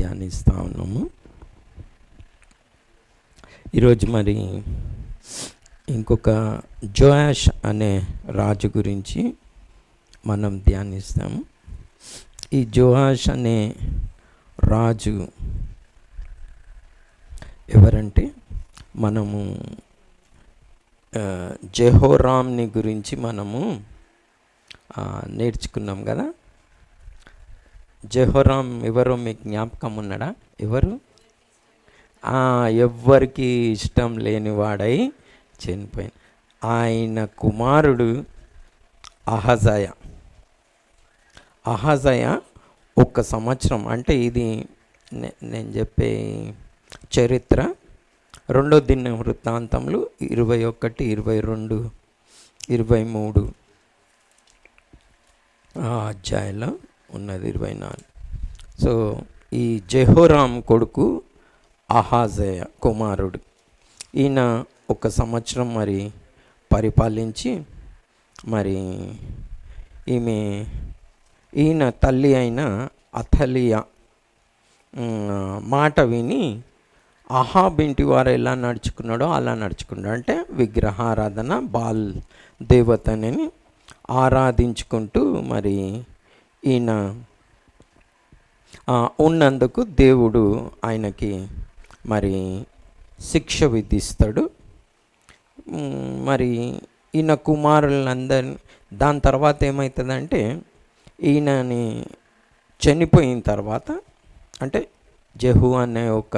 ధ్యానిస్తూ ఉన్నాము. ఈరోజు మరి ఇంకొక జోయాష్ అనే రాజు గురించి మనం ధ్యానిస్తాము. ఈ జోయాష్ అనే రాజు ఎవరంటే, మనము జెహోరాంని గురించి మనము నేర్చుకున్నాం కదా. జెహోరాం ఎవరో మీకు జ్ఞాపకం ఉన్నాడా? ఎవరు? ఎవ్వరికి ఇష్టం లేనివాడై చనిపోయింది. ఆయన కుమారుడు అహజయ. ఒక సంవత్సరం, అంటే ఇది నేను చెప్పే చరిత్ర 2వ దినవృత్తాంతములు 21, 22, 23 అధ్యాయంలో ఉన్నది, 24. సో ఈ జెహోరాం కొడుకు అహజయ కుమారుడు. ఈయన 1 సంవత్సరం మరి పరిపాలించి, మరి ఈయన తల్లి అయిన అతలియా మాట విని అహాబ్ ఇంటి వారు ఎలా నడుచుకున్నాడో అలా నడుచుకున్నాడు. అంటే విగ్రహారాధన, బాల్ దేవతని ఆరాధించుకుంటూ మరి ఈయన ఉన్నందుకు దేవుడు ఆయనకి మరి శిక్ష విధిస్తాడు. మరి ఈయన కుమారులందరినీ, దాని తర్వాత ఏమవుతుందంటే, ఈయనని చనిపోయిన తర్వాత, అంటే జెహూ అనే ఒక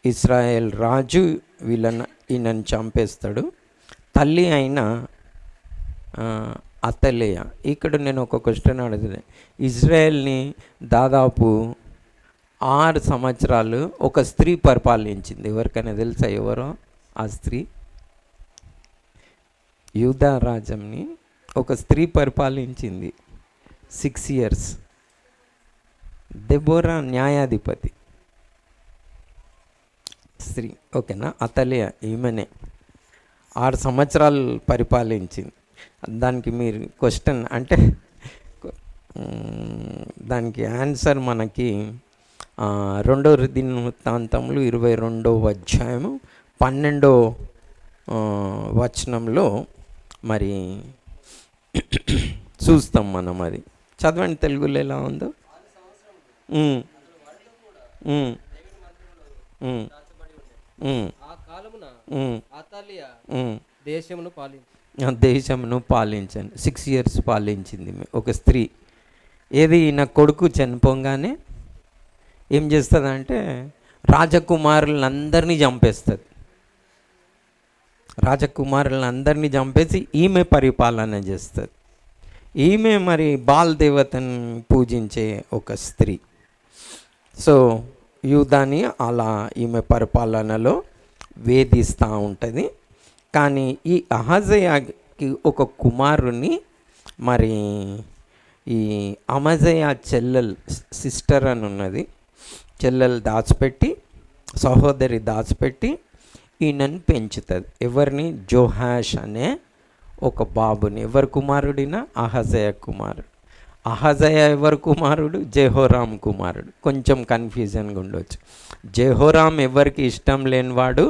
ఇస్రాయేల్ రాజు ఈయనని చంపేస్తాడు. తల్లి అయిన అతలియ, ఇక్కడ నేను ఒక క్వశ్చన్ అడుగుతాను. ఇజ్రాయెల్ని దాదాపు 6 సంవత్సరాలు ఒక స్త్రీ పరిపాలించింది. ఎవరికైనా తెలుసా ఎవరో ఆ స్త్రీ? యూదా రాజ్యంని ఒక స్త్రీ పరిపాలించింది 6 years. దెబోరా న్యాయాధిపతి స్త్రీ, ఓకేనా? అతలియా ఈమెనే 6 సంవత్సరాలు పరిపాలించింది. దానికి మీరు క్వశ్చన్ అంటే దానికి ఆన్సర్ మనకి 2వ దినవృత్తాంతములు 22వ అధ్యాయము 12వ వచనంలో మరి చూస్తాం మనం. అది చదవండి, తెలుగులో ఎలా ఉందో. దేశమును పాలించండి. 6 years పాలించింది ఒక స్త్రీ. ఏది, నా కొడుకు చనిపోగానే ఏం చేస్తుందంటే రాజకుమారులందరినీ చంపేస్తుంది. రాజకుమారులందరినీ చంపేసి ఈమె పరిపాలన చేస్తుంది. ఈమె మరి బాల్ దేవతను పూజించే ఒక స్త్రీ. సో యూదాని అలా ఈమె పరిపాలనలో వేధిస్తూ ఉంటుంది. కానీ ఈ అహజయాకి ఒక కుమారుని మరి ఈ అమజయా సిస్టర్ అని ఉన్నది, చెల్లెలు దాచిపెట్టి, సహోదరి దాచిపెట్టి ఈయనని పెంచుతుంది. ఎవరిని? జోహాష్ అనే ఒక బాబుని. ఎవరి కుమారుడిన? అహజయ కుమారుడు. అహజయ ఎవరి కుమారుడు? జెహోరాం కుమారుడు. కొంచెం కన్ఫ్యూజన్గా ఉండవచ్చు. జెహోరాం ఎవరికి ఇష్టం లేనివాడు,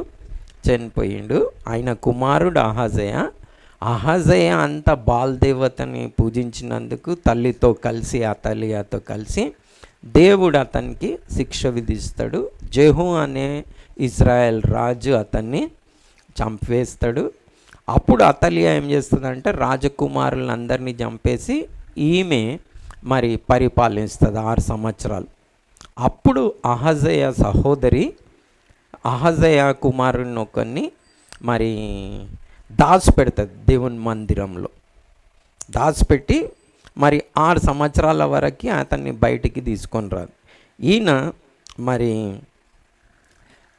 చనిపోయిండు. ఆయన కుమారుడు అహజయ అంత బాల్ దేవతని పూజించినందుకు తల్లితో కలిసి, అతలియాతో కలిసి దేవుడు అతనికి శిక్ష విధిస్తాడు. జెహూ అనే ఇజ్రాయెల్ రాజు అతన్ని చంపేస్తాడు. అప్పుడు అతలియా ఏం చేస్తుందంటే రాజకుమారులందరినీ చంపేసి ఈమె మరి పరిపాలిస్తుంది 6 సంవత్సరాలు. అప్పుడు అహజయ సహోదరి అహజయ కుమారుని ఒకరిని మరి దాచిపెడుతుంది దేవుని మందిరంలో. దాచిపెట్టి మరి 6 సంవత్సరాల వరకు అతన్ని బయటికి తీసుకొని రాదు. ఈయన మరి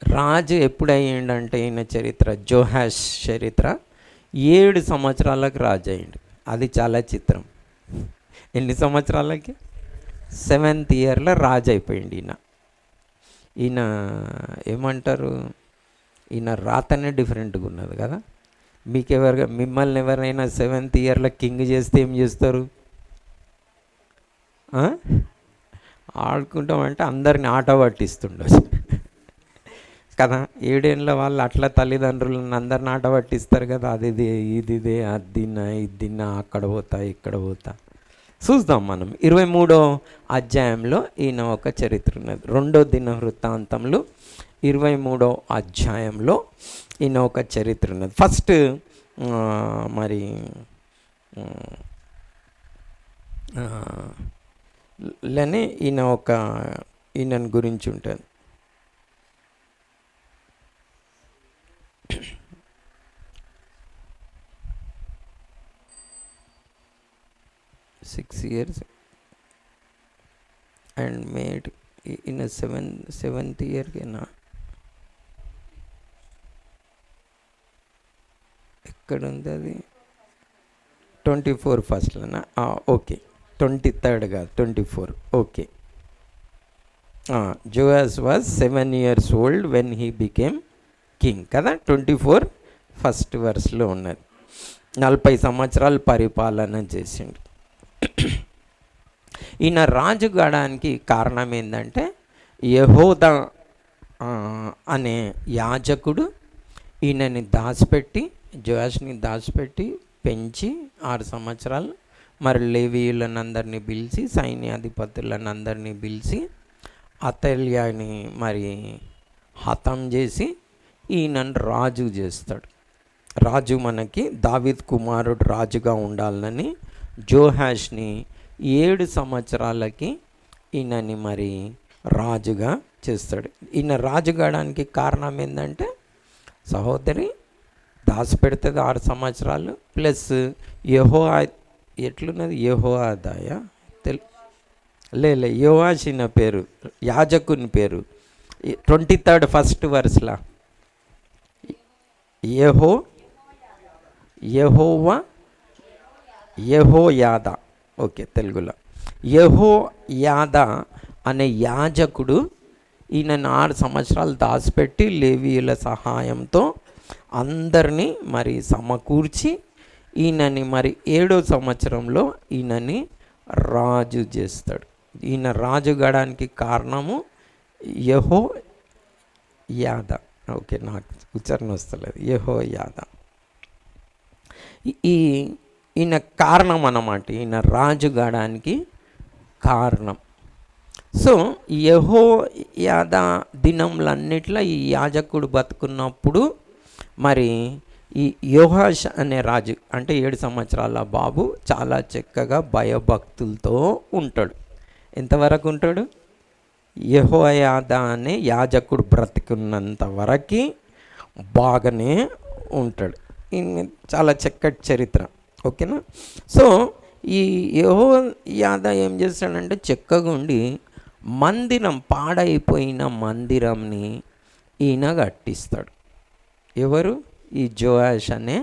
రాజు ఎప్పుడయ్యిండంటే, ఈయన చరిత్ర, జోహాష్ చరిత్ర 7 సంవత్సరాలకు రాజు అయ్యిండు. అది చాలా చిత్రం. ఎన్ని సంవత్సరాలకి? 7th yearలో రాజు అయిపోయింది ఈయన. ఏమంటారు, ఈయన రాతనే డిఫరెంట్గా ఉన్నది కదా. మిమ్మల్ని ఎవరైనా 7th yearలో కింగ్ చేస్తే ఏం చేస్తారు? ఆడుకుంటామంటే అందరిని ఆట పట్టిస్తుండొచ్చు కదా. 7 ఏళ్ళ వాళ్ళు అట్లా తల్లిదండ్రులను అందరిని ఆట పట్టిస్తారు కదా. అది ఇదిదే, అది తిన్నా, ఇది తిన్నా, అక్కడ పోతా, ఇక్కడ పోతా. చూద్దాం మనం 23వ అధ్యాయంలో ఈయన ఒక చరిత్ర ఉన్నది. 2వ దినవృత్తాంతములు 23వ అధ్యాయంలో ఈయన ఒక చరిత్ర ఉన్నది. ఫస్ట్ మరి లేని ఈయన గురించి ఉంటుంది. Six years and made in a seventh year na ఎక్కడ ఉంది అది 24 ఫస్ట్లోనా? ఓకే, 23rd కాదు 24. Okay. Joash was 7 years old when he became king కదా. 24 ఫస్ట్ వర్స్లో ఉన్నది. 40 సంవత్సరాలు పరిపాలన చేసిండు. ఈయన రాజు కావడానికి కారణం ఏంటంటే యెహోదా అనే యాజకుడు ఈయనని దాచిపెట్టి, జోయాష్ని దాచిపెట్టి పెంచి 6 సంవత్సరాలు మరి లేవీయులను అందరినీ పిలిచి, సైన్యాధిపతులను అందరినీ పిలిచి అతల్యాని మరి హతం చేసి ఈయనను రాజు చేస్తాడు. రాజు మనకి దావీద్ కుమారుడు రాజుగా ఉండాలని జోహాష్ని 7 సంవత్సరాలకి ఈయనని మరి రాజుగా చేస్తాడు. ఈయన రాజు కావడానికి కారణం ఏంటంటే సహోదరి దాచిపెడుతుంది 6 సంవత్సరాలు, ప్లస్ ఎట్లున్నది యెహోయాదాయ యోవాషిన పేరు, యాజకుని పేరు 23rd ఫస్ట్ వర్స్లా యెహోయాదా. ఓకే, తెలుగులో యెహోయాదా అనే యాజకుడు ఈయనను 6 సంవత్సరాలు దాచిపెట్టి లేవీయుల సహాయంతో అందరినీ మరి సమకూర్చి ఈయనని మరి 7వ సంవత్సరంలో ఈయనని రాజు చేస్తాడు. ఈయన రాజు కావడానికి కారణము యెహోయాదా. ఓకే, నాకు ఉచ్చారణ వస్తలేదు. యెహోయాదా ఈయన కారణం అన్నమాట, ఈయన రాజు కావడానికి కారణం. సో యెహోయాదా దినములన్నిట్లో ఈ యాజకుడు బతుకున్నప్పుడు మరి ఈ యోహాష్ అనే రాజు అంటే 7 సంవత్సరాల బాబు చాలా చక్కగా భయభక్తులతో ఉంటాడు. ఎంతవరకు ఉంటాడు? యెహోయాదా అనే యాజకుడు బ్రతికున్నంత వరకు బాగానే ఉంటాడు. చాలా చక్కటి చరిత్ర. ఓకేనా. సో ఈ యెహోయాదా ఏం చేస్తాడంటే చక్కగా ఉండి మందిరం, పాడైపోయిన మందిరంని ఈయన కట్టిస్తాడు. ఎవరు? ఈ జోయాష్ అనే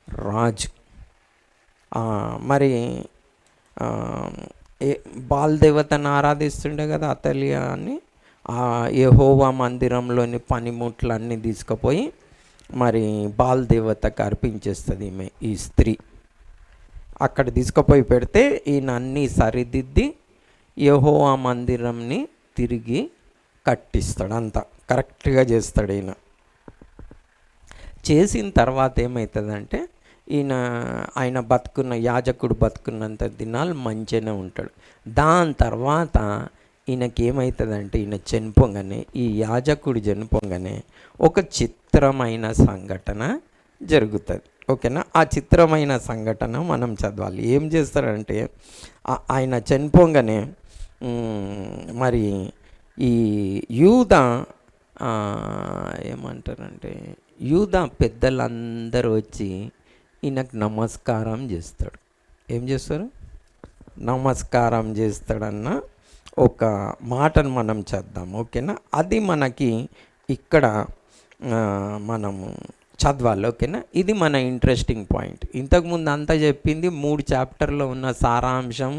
రాజు. మరి బాల్ దేవతను ఆరాధిస్తుండే కదా అతల్యా అని. ఆ యెహోవా మందిరంలోని పనిముట్లన్నీ తీసుకుపోయి మరి బాల్ దేవతకు అర్పించేస్తుంది ఈమె, ఈ స్త్రీ. అక్కడ తీసుకుపోయి పెడితే ఈయన అన్నీ సరిదిద్ది యెహోవా మందిరంని తిరిగి కట్టిస్తాడు. అంతా కరెక్ట్గా చేస్తాడు ఈయన. చేసిన తర్వాత ఏమవుతుందంటే ఆయన యాజకుడు బతుకున్నంత దినాలు మంచిగానే ఉంటాడు. దాని తర్వాత ఈయనకి ఏమవుతుందంటే ఈయన చనిపోగానే, ఈ యాజకుడు చనిపోగానే ఒక చిత్రమైన సంఘటన జరుగుతుంది. ఓకేనా. ఆ చిత్రమైన సంఘటన మనం చదవాలి. ఏం చేస్తారంటే ఆయన చనిపోగానే మరి ఈ యూదా ఏమంటారంటే యూదా పెద్దలందరూ వచ్చి ఈయనకు నమస్కారం చేస్తాడు. ఏం చేస్తారు? నమస్కారం చేస్తాడన్న ఒక మాటను మనం చేద్దాం. ఓకేనా. అది మనకి ఇక్కడ మనము చదవాలి. ఓకేనా. ఇది మన ఇంట్రెస్టింగ్ పాయింట్. ఇంతకుముందు అంతా చెప్పింది 3 చాప్టర్లో ఉన్న సారాంశం.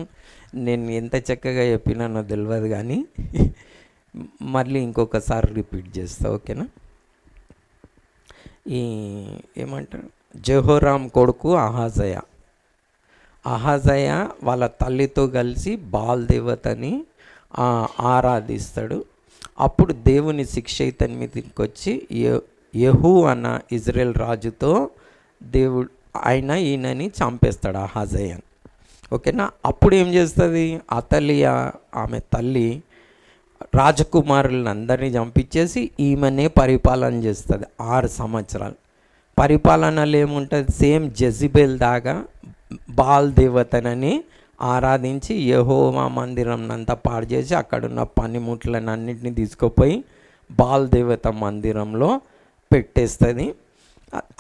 నేను ఎంత చక్కగా చెప్పినానో తెలియదు, కానీ మళ్ళీ ఇంకొకసారి రిపీట్ చేస్తా. ఓకేనా. ఏమంటారు? జెహోరాం కొడుకు అహాజయ వాళ్ళ తల్లితో కలిసి బాల్ దేవతని ఆరాధిస్తాడు. అప్పుడు దేవుని శిక్ష ఇతని మీదకి వచ్చి యెహూ అన్న ఇజ్రాయెల్ రాజుతో దేవుడు ఈయనని చంపేస్తాడు అహజ్యాని. ఓకేనా. అప్పుడు ఏం చేస్తుంది అతలియా, ఆమె తల్లి రాజకుమారులను అందరినీ చంపించేసి ఈమెనే పరిపాలన చేస్తుంది 6 సంవత్సరాలు. పరిపాలనలో ఏముంటుంది, సేమ్ జెజిబెల్ దాకా బాల్ దేవతనని ఆరాధించి యెహోవా మందిరం అంతా పాడు చేసి అక్కడున్న పనిముట్లను అన్నింటినీ తీసుకుపోయి బాల్ దేవత మందిరంలో పెట్టేస్తుంది.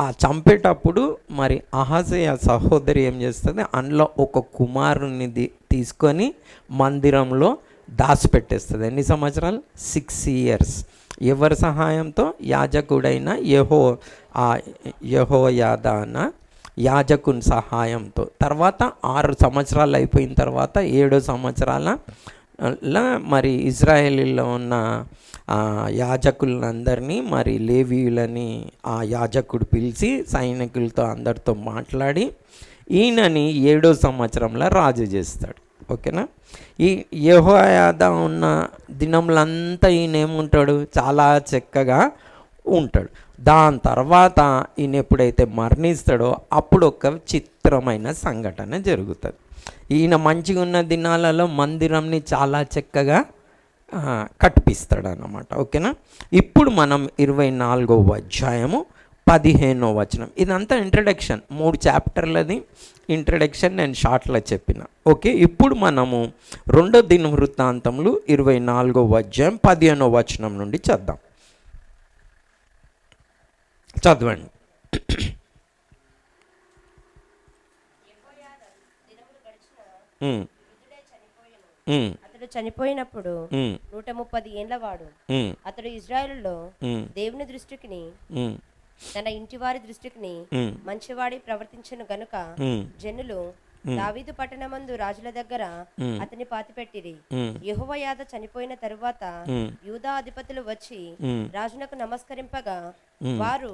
ఆ చంపేటప్పుడు మరి అహజ్యా సహోదరి ఏం చేస్తుంది, అందులో ఒక కుమారుని తీసుకొని మందిరంలో దాచిపెట్టేస్తుంది. ఎన్ని సంవత్సరాలు? 6 years. ఎవరి సహాయంతో? యాజకుడైన యెహోయాదా అన్న యాజకుని సహాయంతో. తర్వాత 6 సంవత్సరాలు అయిపోయిన తర్వాత 7వ సంవత్సరాల మరి ఇజ్రాయేలీలో ఉన్న యాజకులందరినీ మరి లేవీయులని ఆ యాజకుడు పిలిచి సైనికులతో అందరితో మాట్లాడి ఈయనని 7వ సంవత్సరంలో రాజు చేస్తాడు. ఓకేనా. ఈ యెహోయాదా ఉన్న దినములంతా ఈయన ఏముంటాడు, చాలా చక్కగా ఉంటాడు. దాని తర్వాత ఈయన ఎప్పుడైతే మరణిస్తాడో అప్పుడు ఒక చిత్రమైన సంఘటన జరుగుతుంది. ఈయన మంచిగా ఉన్న దినాలలో మందిరంని చాలా చక్కగా కట్టిపిస్తాడు అన్నమాట. ఓకేనా. ఇప్పుడు మనం 24వ అధ్యాయము 15వ వచనం. ఇదంతా ఇంట్రడక్షన్, 3 చాప్టర్లది ఇంట్రడక్షన్ నేను షార్ట్లో చెప్పిన. ఓకే. ఇప్పుడు మనము 2వ దినవృత్తాంతములు 24వ అధ్యాయం 15వ వచనం నుండి చద్దాం. చదవండి. అతడు చనిపోయినప్పుడు 130 ఏండ్ల వాడు. అతడు ఇజ్రాయేలులో దేవుని దృష్టికి తన ఇంటి వారి దృష్టికి మంచివాడి ప్రవర్తించను గనుక జనులు దావీదు పట్టణమందు రాజుల దగ్గర అతని పాతిపెట్టిరి. యెహోయాదా చనిపోయిన తరువాత యూదా అధిపతులు వచ్చి రాజునకు నమస్కరింపగా వారు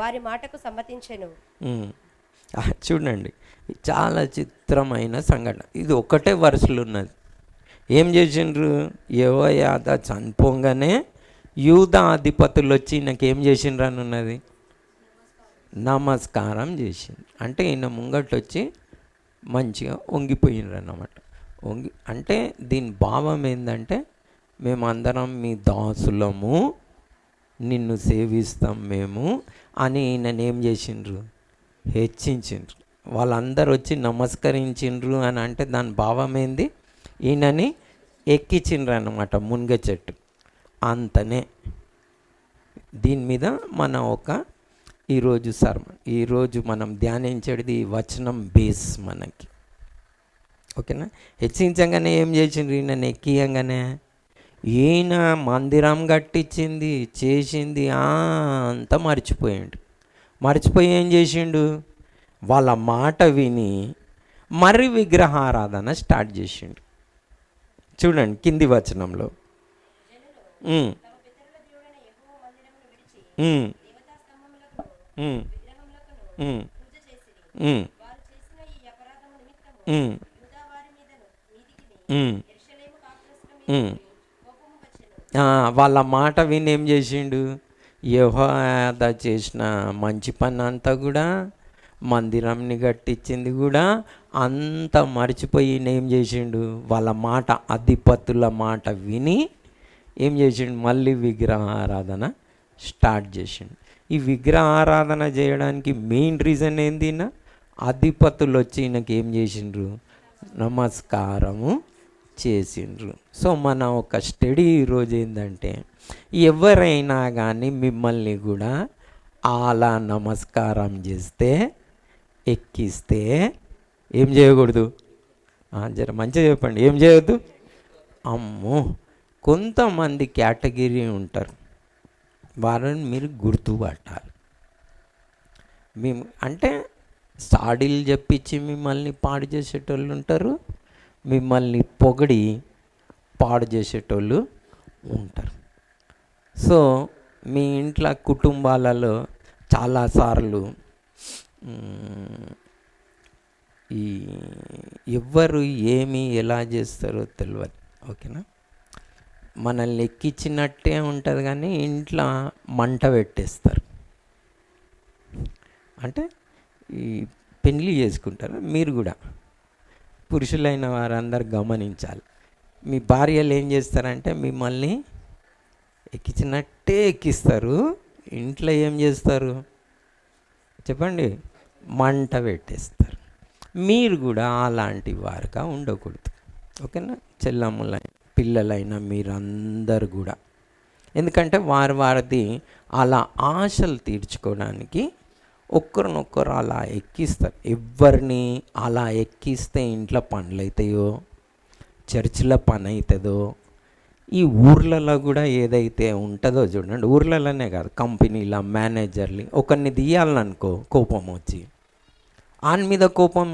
వారి మాటకు సమ్మతించెను. చూడండి, చాలా చిత్రమైన సంఘటన. ఇది ఒకటే వరుసలు ఉన్నది. ఏం చేసిండ్రు, యెహోయాదా చనిపోగానే యూదా అధిపతులు వచ్చి నాకేం చేసిండ్రు అని ఉన్నది, నమస్కారం చేసిండ్రు. అంటే ఈయన ముంగట్లు వచ్చి మంచిగా వంగిపోయినరు అన్నమాట. అంటే దీని భావం ఏంటంటే మేమందరం మీ దాసులము, నిన్ను సేవిస్తాం మేము అని ఈయనను ఏం చేసిండ్రు, హెచ్చించిండ్రు. వాళ్ళందరూ వచ్చి నమస్కరించిండ్రు అని అంటే దాని భావం ఏంది, ఈయనని ఎక్కించిండ్రు అన్నమాట మునగ చెట్టు. అంతనే. దీని మీద మన ఈరోజు మనం ధ్యానించేది వచనం బేస్ మనకి. ఓకేనా. హెచ్చించగానే ఏం చేసిండ్రు, ఈయనని ఎక్కియంగానే ఈయన మందిరం కట్టించింది చేసింది అంతా మర్చిపోయి ఏం చేసిండు, వాళ్ళ మాట విని మరి విగ్రహారాధన స్టార్ట్ చేసిండు. చూడండి కింది వచనంలో, వాళ్ళ మాట విని ఏం చేసిండు, యెహోయాదా చేసిన మంచి పని అంతా కూడా, మందిరంని కట్టించింది కూడా అంతా మర్చిపోయి ఏం చేసిండు, వాళ్ళ మాట, అధిపతుల మాట విని ఏం చేసిండు, మళ్ళీ విగ్రహారాధన స్టార్ట్ చేసిండు. ఈ విగ్రహారాధన చేయడానికి మెయిన్ రీజన్ ఏంది, అధిపతులు వచ్చి ఈయనకి ఏం చేసిండ్రు, నమస్కారము చేసిండ్రు. సో మన ఒక స్టడీ ఈరోజు ఏంటంటే, ఎవరైనా కానీ మిమ్మల్ని కూడా అలా నమస్కారం చేస్తే, ఎక్కిస్తే ఏం చేయకూడదు, జర మంచిగా చెప్పండి, ఏం చేయొద్దు. అమ్మో, కొంతమంది కేటగిరీ ఉంటారు, వారిని మీరు గుర్తుపట్టాలి. మేము అంటే సాడీలు చెప్పించి మిమ్మల్ని పాడు చేసేటోళ్ళు ఉంటారు, మిమ్మల్ని పొగిడి పాడు చేసేటోళ్ళు ఉంటారు. సో మీ ఇంట్లో కుటుంబాలలో చాలాసార్లు ఎవరు ఏమి ఎలా చేస్తారో తెలియదు. ఓకేనా. మనల్ని ఎక్కించినట్టే ఉంటుంది, కానీ ఇంట్లో మంట పెట్టేస్తారు. అంటే ఈ పెళ్లి చేసుకుంటారు, మీరు కూడా పురుషులైన వారందరూ గమనించాలి. మీ భార్యలు ఏం చేస్తారంటే మిమ్మల్ని ఎక్కించినట్టే ఎక్కిస్తారు, ఇంట్లో ఏం చేస్తారు చెప్పండి, మంట పెట్టేస్తారు. మీరు కూడా అలాంటి వారుగా ఉండకూడదు. ఓకేనా? చెల్లమ్ములైన పిల్లలైన మీరందరూ కూడా, ఎందుకంటే వారిది అలా ఆశలు తీర్చుకోవడానికి ఒక్కరినొక్కరు అలా ఎక్కిస్తారు. ఎవరిని అలా ఎక్కిస్తే ఇంట్లో పనులు అవుతాయో, చర్చిలో పని అవుతుందో, ఈ ఊర్లలో కూడా ఏదైతే ఉంటుందో చూడండి, ఊర్లలోనే కాదు, కంపెనీల మేనేజర్లు ఒకరిని తీయాలనుకో కోపం వచ్చి, ఆయన మీద కోపం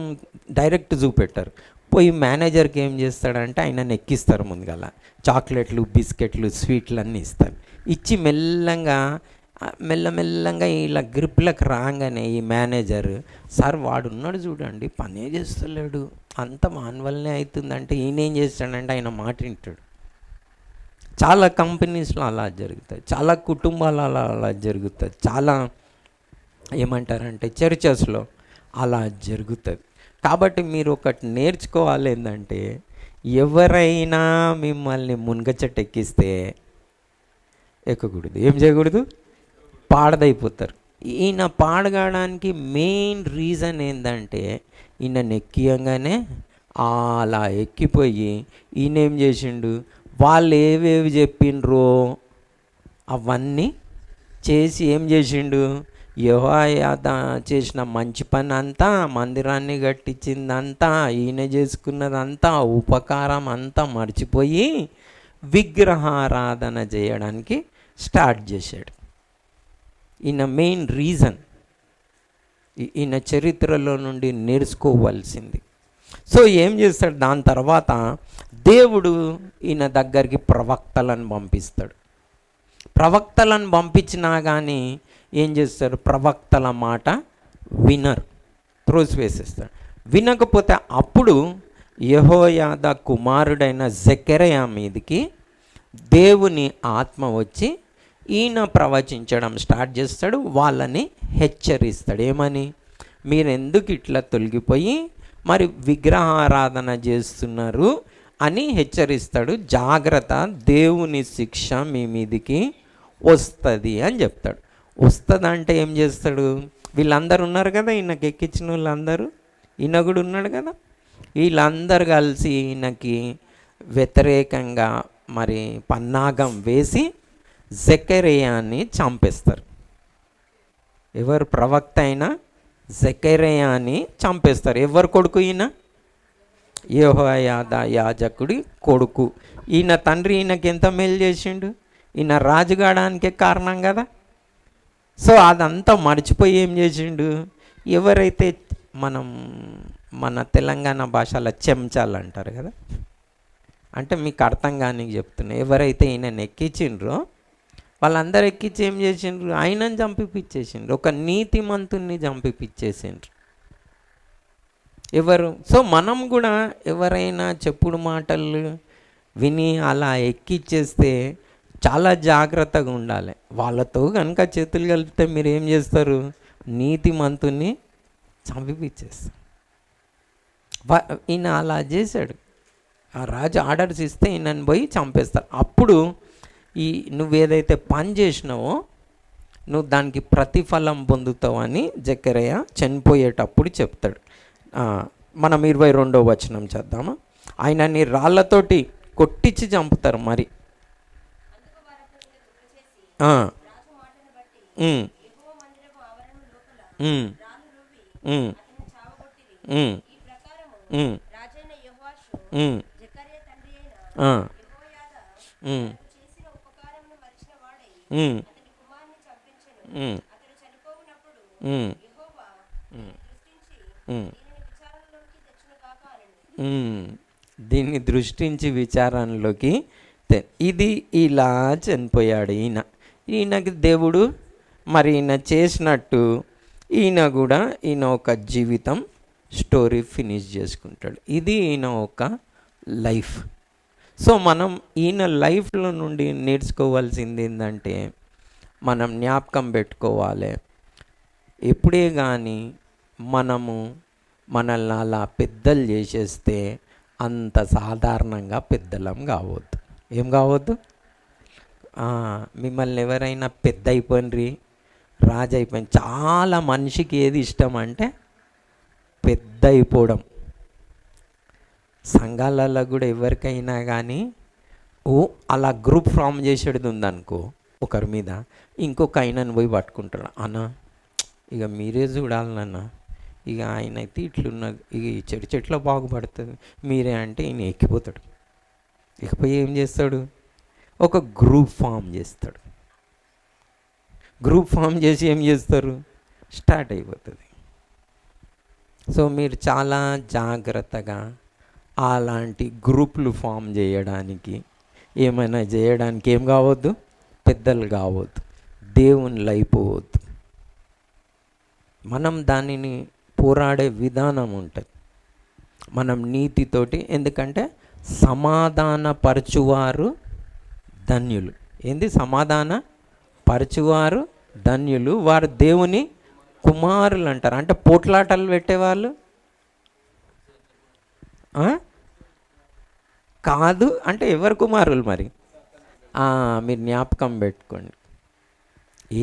డైరెక్ట్ చూపెట్టారు, పోయి మేనేజర్కి ఏం చేస్తాడంటే ఆయనను ఎక్కిస్తారు. ముందుగల చాక్లెట్లు, బిస్కెట్లు, స్వీట్లు అన్నీ ఇస్తారు. ఇచ్చి మెల్లమెల్లంగా ఇలా గ్రిప్లకు రాగానే ఈ మేనేజర్, సార్ వాడున్నాడు చూడండి, పనే చేస్తలేడు, అంత మాన్వల్నే అవుతుందంటే ఈయనేం చేస్తాడంటే ఆయన మాట వింటాడు. చాలా కంపెనీస్లో అలా జరుగుతాయి, చాలా కుటుంబాలలో అలా జరుగుతుంది, చాలా ఏమంటారంటే చర్చెస్లో అలా జరుగుతుంది. కాబట్టి మీరు ఒకటి నేర్చుకోవాలి, ఏంటంటే ఎవరైనా మిమ్మల్ని మునగచెట్టు ఎక్కిస్తే ఎక్కకూడదు. ఏం చేయకూడదు? పాడదైపోతారు. ఈయన పాడగాడానికి మెయిన్ రీజన్ ఏంటంటే ఈయన ఎక్కియంగానే అలా ఎక్కిపోయి ఈయన ఏం చేసిండు, వాళ్ళు ఏవేవి చెప్పిండ్రో అవన్నీ చేసి ఏం చేసిండు, యెహోవా చేసిన మంచి పని అంతా, మందిరాన్ని కట్టించిందంతా, ఈయన చేసుకున్నదంతా, ఉపకారం అంతా మర్చిపోయి విగ్రహారాధన చేయడానికి స్టార్ట్ చేశాడు. ఈయన మెయిన్ రీజన్, ఈయన చరిత్రలో నుండి నేర్చుకోవాల్సింది. సో ఏం చేస్తాడు, దాని తర్వాత దేవుడు ఈయన దగ్గరికి ప్రవక్తలను పంపిస్తాడు. ప్రవక్తలను పంపించినా కానీ ఏం చేస్తారు, ప్రవక్తల మాట వినరు, త్రోసివేసేస్తాడు. వినకపోతే అప్పుడు యెహోయాదా కుమారుడైన జెకర్యా మీదికి దేవుని ఆత్మ వచ్చి ఈయన ప్రవచించడం స్టార్ట్ చేస్తాడు. వాళ్ళని హెచ్చరిస్తాడు. ఏమని? మీరు ఎందుకు ఇట్లా తొలగిపోయి మరి విగ్రహారాధన చేస్తున్నారు అని హెచ్చరిస్తాడు. జాగ్రత్త, దేవుని శిక్ష మీ మీదికి వస్తుంది అని చెప్తాడు. వస్తుంది అంటే ఏం చేస్తాడు, వీళ్ళందరూ ఉన్నారు కదా, ఈయనకి ఎక్కించిన వాళ్ళందరూ, ఈయన కూడా ఉన్నాడు కదా, వీళ్ళందరూ కలిసి ఈయనకి వ్యతిరేకంగా మరి పన్నాగం వేసి జెకర్యాని చంపేస్తారు. ఎవరు? ప్రవక్త అయిన జెకర్యాని చంపేస్తారు. ఎవరు కొడుకు? ఈయన యెహోయాదా యాజకుడి కొడుకు. ఈయన తండ్రి ఈయనకి ఎంత మేలు చేసిండు, ఈయన రాజుగాడానికే కారణం కదా. సో అదంతా మర్చిపోయి ఏం చేసిండు, ఎవరైతే మన తెలంగాణ భాషలో చెంచాలు అంటారు కదా, అంటే మీకు అర్థం కానీ చెప్తున్నా, ఎవరైతే ఈయనని ఎక్కించిండ్రో వాళ్ళందరూ ఎక్కించి ఏం చేసిండ్రు, ఆయనని చంపిపిచ్చేసిండ్రు, ఒక నీతిమంతుణ్ణి చంపిపిచ్చేసిండ్రు. ఎవరు? సో మనం కూడా ఎవరైనా చెప్పుడు మాటలు విని అలా ఎక్కిచ్చేస్తే చాలా జాగ్రత్తగా ఉండాలి. వాళ్ళతో కనుక చేతులు కలిపితే మీరు ఏం చేస్తారు, నీతిమంతుణ్ణి చంపిపిచ్చేస్తారు. ఈయన అలా చేశాడు. ఆ రాజు ఆర్డర్స్ ఇస్తే ఈయనని పోయి చంపేస్తారు. అప్పుడు నువ్వేదైతే పని చేసినావో నువ్వు దానికి ప్రతిఫలం పొందుతావు అని జెకర్యా చనిపోయేటప్పుడు చెప్తాడు. మనం 22వ వచనం చేద్దామా. ఆయనని రాళ్ళతోటి కొట్టించి చంపుతారు మరి. దీన్ని దృష్టించి విచారణలోకి ఇది ఇలా చనిపోయాడు ఈయనకి దేవుడు మరి ఈయన చేసినట్టు ఈయన ఒక జీవితం స్టోరీ ఫినిష్ చేసుకుంటాడు. ఇది ఈయన ఒక లైఫ్. సో మనం ఈయన లైఫ్లో నుండి నేర్చుకోవాల్సింది ఏంటంటే, మనం జ్ఞాపకం పెట్టుకోవాలి, ఎప్పుడే కానీ మనము మనల్ని అలా పెద్దలు చేసేస్తే అంత సాధారణంగా పెద్దలం కావద్దు. ఏం కావద్దు? మిమ్మల్ని ఎవరైనా పెద్ద అయిపోయినరి, రాజు అయిపోయింది. చాలా మనిషికి ఏది ఇష్టం అంటే పెద్ద అయిపోవడం. సంఘాలలో కూడా ఎవరికైనా కానీ అలా గ్రూప్ ఫామ్ చేసేది ఉందనుకో ఒకరి మీద, ఇంకొక ఆయనను పోయి పట్టుకుంటాడు. అన్న ఇక మీరే చూడాలన్న, ఇక ఆయన అయితే ఇట్లున్నది, ఇక ఈ చెట్లో బాగుపడుతుంది మీరే అంటే ఈయన ఎక్కిపోతాడు. ఇకపోయి ఏం చేస్తాడు? ఒక గ్రూప్ ఫామ్ చేస్తాడు. గ్రూప్ ఫామ్ చేసి ఏం చేస్తారు? స్టార్ట్ అయిపోతుంది. సో మీరు చాలా జాగ్రత్తగా అలాంటి గ్రూపులు ఫామ్ చేయడానికి, ఏమైనా చేయడానికి ఏం కావద్దు? పెద్దలు కావద్దు, దేవునిలో అయిపోవద్దు. మనం దానిని పోరాడే విధానం ఉంటుంది. మనం నీతితోటి, ఎందుకంటే సమాధానపరచువారు ధన్యులు. ఏంది? సమాధాన పరచువారు ధన్యులు, వారు దేవుని కుమారులు అంటారు. అంటే పోట్లాటలు పెట్టేవాళ్ళు కాదు. అంటే ఎవరు కుమారులు మరి? మీరు జ్ఞాపకం పెట్టుకోండి.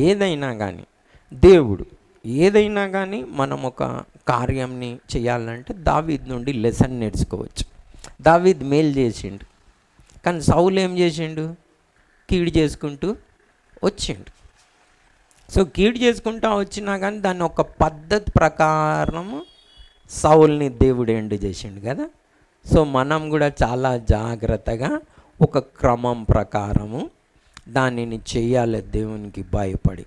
ఏదైనా కానీ దేవుడు, ఏదైనా కానీ మనం ఒక కార్యంని చేయాలంటే దావీద్ నుండి లెసన్ నేర్చుకోవచ్చు. దావీద్ మేలు చేసిండు, కానీ సౌలు ఏం చేసిండు? కీడు చేసుకుంటూ వచ్చిండు. సో కీడు చేసుకుంటూ వచ్చినా కానీ దాన్ని ఒక పద్ధతి ప్రకారము సౌల్ని దేవుడు ఎండు చేసిండు కదా. సో మనం కూడా చాలా జాగ్రత్తగా ఒక క్రమం ప్రకారము దానిని చెయ్యాలి దేవునికి భయపడి.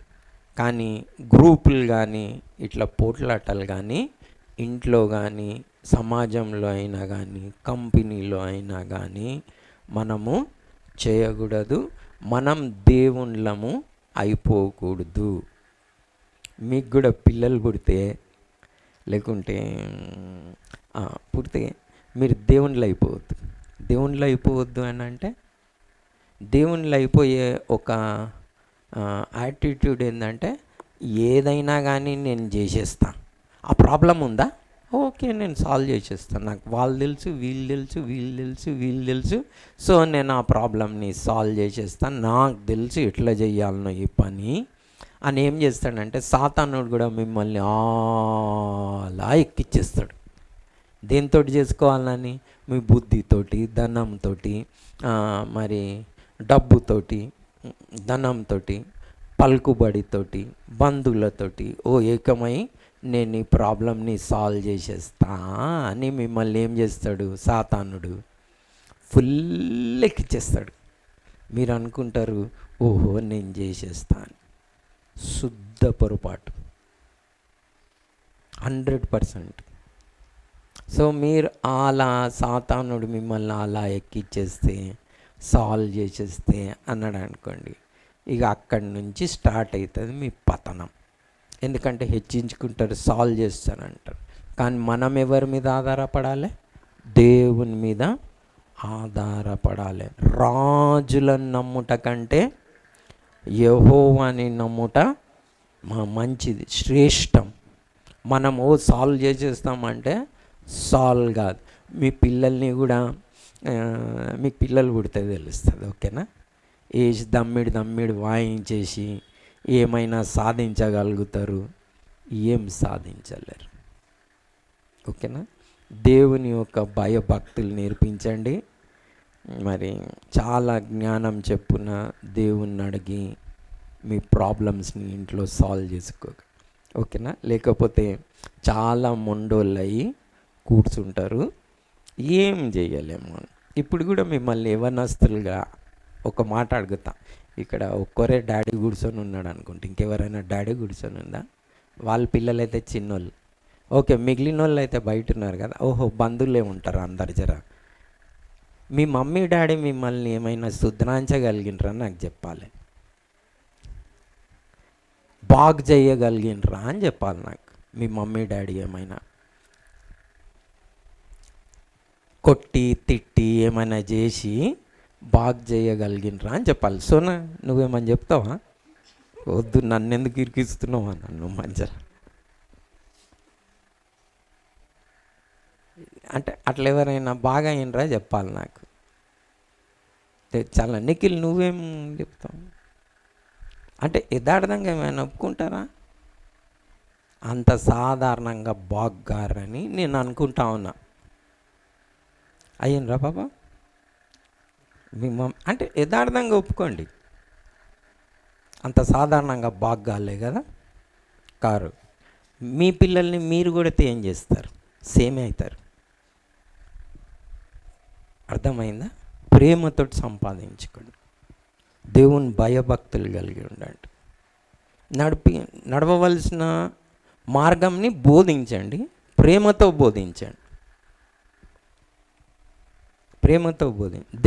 కానీ గ్రూపులు కానీ ఇట్లా పోట్లాటలు కానీ ఇంట్లో కానీ సమాజంలో అయినా కానీ కంపెనీలో అయినా కానీ మనము చేయకూడదు. మనం దేవుళ్ళము అయిపోకూడదు. మీకు కూడా పిల్లలు పుడితే, లేకుంటే పుడితే మీరు దేవుళ్ళు అయిపోవద్దు. దేవుళ్ళు అయిపోవద్దు అని అంటే, దేవుళ్ళు అయిపోయే ఒక యాటిట్యూడ్ ఏంటంటే, ఏదైనా కానీ నేను చేసేస్తా. ఆ ప్రాబ్లం ఉందా? ఓకే, నేను సాల్వ్ చేసేస్తాను. నాకు వాళ్ళు తెలుసు, వీళ్ళు తెలుసు, వీళ్ళు తెలుసు, వీళ్ళు తెలుసు. సో నేను ఆ ప్రాబ్లమ్ని సాల్వ్ చేసేస్తాను. నాకు తెలుసు ఎట్లా చేయాలనో ఈ పని అని ఏం చేస్తాడంటే, సాతానుడు కూడా మిమ్మల్ని అలా ఎక్కిచ్చేస్తాడు. దేంతో చేసుకోవాలని? మీ బుద్ధితోటి, ధనంతో, మరి డబ్బుతోటి, ధనంతో, పలుకుబడితోటి, బంధువులతోటి ఏకమై నేను ఈ ప్రాబ్లమ్ని సాల్వ్ చేసేస్తా అని మిమ్మల్ని ఏం చేస్తాడు? సాతానుడు ఫుల్ ఎక్కిచ్చేస్తాడు. మీరు అనుకుంటారు ఓహో నేను చేసేస్తాను. శుద్ధ పొరపాటు, 100%. సో మీరు అలా సాతానుడు మిమ్మల్ని అలా ఎక్కిచ్చేస్తే, సాల్వ్ చేసేస్తే అన్నాడు అనుకోండి, ఇక అక్కడి నుంచి స్టార్ట్ అవుతుంది మీ పతనం. ఎందుకంటే హెచ్చించుకుంటారు, సాల్వ్ చేస్తారంటారు. కానీ మనం ఎవరి మీద ఆధారపడాలి? దేవుని మీద ఆధారపడాలి. రాజులను నమ్ముట కంటే యెహోవాని నమ్ముట మంచిది, శ్రేష్టం. మనము సాల్వ్ చేసేస్తామంటే సాల్వ్ కాదు. మీ పిల్లల్ని కూడా, మీకు పిల్లలు పుడితే తెలుస్తుంది, ఓకేనా? వేసి దమ్మిడి వాయించేసి ఏమైనా సాధించగలుగుతారు? ఏం సాధించలేరు, ఓకేనా? దేవుని యొక్క భయభక్తులు నేర్పించండి. మరి చాలా జ్ఞానం చెప్పున దేవుణ్ణి అడిగి మీ ప్రాబ్లమ్స్ని ఇంట్లో సాల్వ్ చేసుకో, ఓకేనా? లేకపోతే చాలా మొండోళ్ళు అయ్యి కూర్చుంటారు, ఏం చేయలేము. ఇప్పుడు కూడా మిమ్మల్ని యవనస్తులుగా ఒక మాట అడుగుతా. ఇక్కడ ఒక్కరే డాడీ కూర్చొని ఉన్నాడు అనుకుంటే, ఇంకెవరైనా డాడీ కూర్చొని ఉందా? వాళ్ళ పిల్లలైతే చిన్నోళ్ళు, ఓకే. మిగిలిన వాళ్ళు అయితే బయట ఉన్నారు కదా. ఓహో, బంధువులే ఉంటారు అందరు. జర మీ మమ్మీ డాడీ మిమ్మల్ని ఏమైనా శుద్ధించగలిగినరా నాకు చెప్పాలి, బాగు చేయగలిగినరా అని చెప్పాలి నాకు. మీ మమ్మీ డాడీ ఏమైనా కొట్టి తిట్టి ఏమైనా చేసి బాగు చేయగలిగినరా అని చెప్పాలి. సోనా నువ్వేమని చెప్తావా? వద్దు, నన్ను ఎందుకు ఇరికిస్తున్నావా నన్ను మంచిగా అంటే అట్లా ఎవరైనా బాగా అయినరా చెప్పాలి నాకు. చాలా నిఖిల్ నువ్వేం చెప్తావు? అంటే యథార్థంగా ఏమైనా ఒప్పుకుంటారా? అంత సాధారణంగా బాగ్గారని నేను అనుకుంటా ఉన్నా. అయ్యిండ్రా బాబా? మీ అంటే యథార్థంగా ఒప్పుకోండి, అంత సాధారణంగా బాగ్గాలే కదా కారు. మీ పిల్లల్ని మీరు కూడా ఏం చేస్తారు? సేమే అవుతారు. అర్థమైందా? ప్రేమతో సంపాదించుకోండి, దేవుని భయభక్తులు కలిగి ఉండండి, నడవవలసిన మార్గంని బోధించండి, ప్రేమతో బోధించండి, ప్రేమతో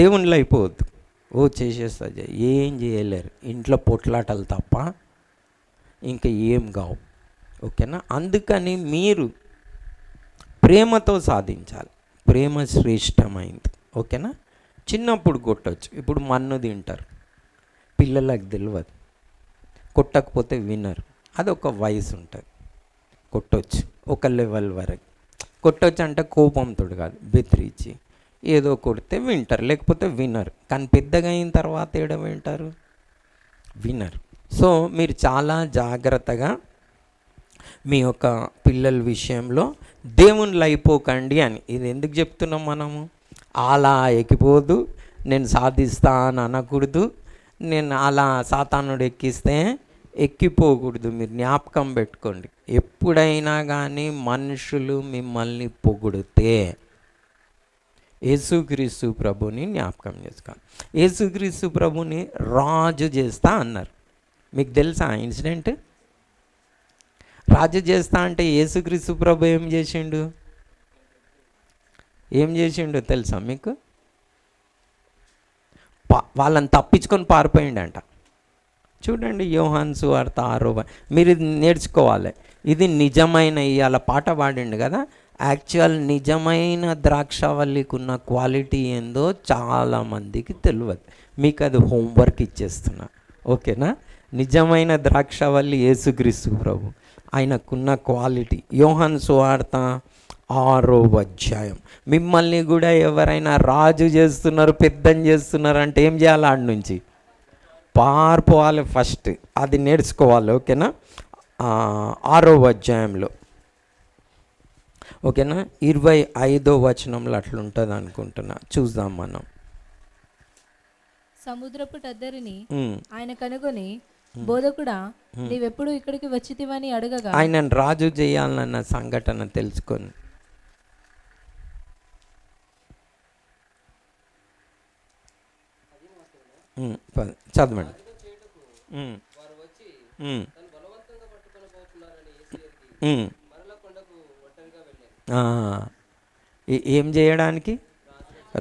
దేవునిలో అయిపోవద్దు. ఓ చేసేస్తా ఏం చేయలేరు, ఇంట్లో పొట్లాటలు తప్ప ఇంకా ఏం కావు. ఓకేనా? అందుకని మీరు ప్రేమతో సాధించాలి. ప్రేమ శ్రేష్టమైంది. ఓకేనా? చిన్నప్పుడు కొట్టచ్చు, ఇప్పుడు మన్ను తింటారు, పిల్లలకు తెలియదు, కొట్టకపోతే వినరు. అదొక వయసు ఉంటుంది, కొట్టొచ్చు ఒక లెవెల్ వరకు. కొట్టొచ్చు అంటే కోపంతో కాదు, బెదిరించి ఏదో కొడితే వింటారు, లేకపోతే వినరు. కానీ పెద్దగా అయిన తర్వాత ఏడ వింటారు? వినరు. సో మీరు చాలా జాగ్రత్తగా మీ యొక్క పిల్లల విషయంలో దేవునిలో అయిపోకండి అని. ఇది ఎందుకు చెప్తున్నాం మనము? అలా ఎక్కిపోదు, నేను సాధిస్తా అని అనకూడదు, నేను అలా సాతానుడు ఎక్కిస్తే ఎక్కిపోకూడదు. మీరు జ్ఞాపకం పెట్టుకోండి, ఎప్పుడైనా కానీ మనుషులు మిమ్మల్ని పొగిడితే యేసుక్రీస్తు ప్రభుని జ్ఞాపకం చేసుకోవాలి. యేసుక్రీస్తు ప్రభుని రాజు చేస్తా అన్నారు. మీకు తెలుసా ఇన్సిడెంట్? రాజు చేస్తా అంటే యేసుక్రీస్తు ప్రభు ఏం చేసిండు? తెలుసా మీకు? వాళ్ళని తప్పించుకొని పారిపోయిండంట. చూడండి యోహాను సువార్త 6వ. మీరు ఇది నేర్చుకోవాలి. ఇది నిజమైన, ఇవాళ పాట పాడిండు కదా, యాక్చువల్ నిజమైన ద్రాక్షవల్లికి ఉన్న క్వాలిటీ ఏందో చాలామందికి తెలియదు. మీకు అది హోంవర్క్ ఇచ్చేస్తున్నా. ఓకేనా? నిజమైన ద్రాక్షవల్లి యేసుక్రీస్తు ప్రభు, ఆయనకున్న క్వాలిటీ. యోహాను సువార్త 6వ అధ్యాయం. మిమ్మల్ని కూడా ఎవరైనా రాజు చేస్తున్నారు, పెద్దం చేస్తున్నారు అంటే ఏం చేయాలి? ఆడ నుంచి పారిపోవాలి ఫస్ట్. అది నేర్చుకోవాలి. ఓకేనా? 6వ అధ్యాయంలో, ఓకేనా, 25వ వచనంలో అట్లుంటుంది అనుకుంటున్నా. చూద్దాం మనం. సముద్రపు టద్దరిని ఆయన కనుగొని, బోధకుడా, నీవెప్పుడు ఇక్కడికి వచ్చితివని అడగగా, ఆయనను రాజు చేయాలన్న సంఘటన తెలుసుకొని చదవండి. ఏం చేయడానికి?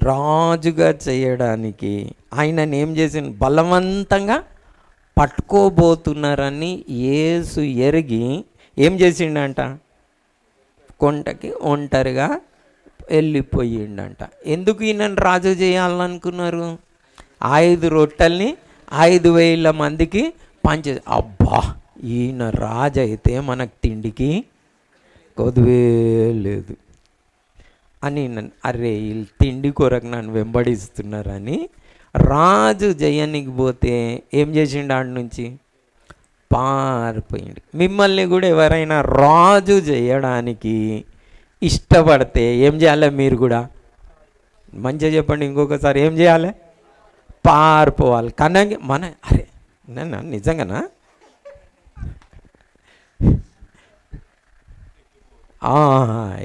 రాజుగా చేయడానికి. ఆయనను ఏం చేసిన? బలవంతంగా పట్టుకోబోతున్నారని యేసు ఎరిగి ఏం చేసిండంట? కొండకి ఒంటరిగా వెళ్ళిపోయిండంట. ఎందుకు ఈయనను రాజు చేయాలనుకున్నారు? 5 రొట్టెల్ని 5,000 మందికి పంచే. అబ్బా, ఈయన రాజు అయితే మనకు తిండికి కొదువే లేదు అని, అరే వీళ్ళు తిండి కొరకు నన్ను వెంబడిస్తున్నారని రాజు జయానికి పోతే ఏం చేసిండు? ఆడ నుంచి పారిపోయిండు. మిమ్మల్ని కూడా ఎవరైనా రాజు చేయడానికి ఇష్టపడితే ఏం చేయాలి? మీరు కూడా మంచిగా చెప్పండి ఇంకొకసారి. ఏం చేయాలి? పారిపోవాలి. కానీ అరే నన్ను నిజంగానా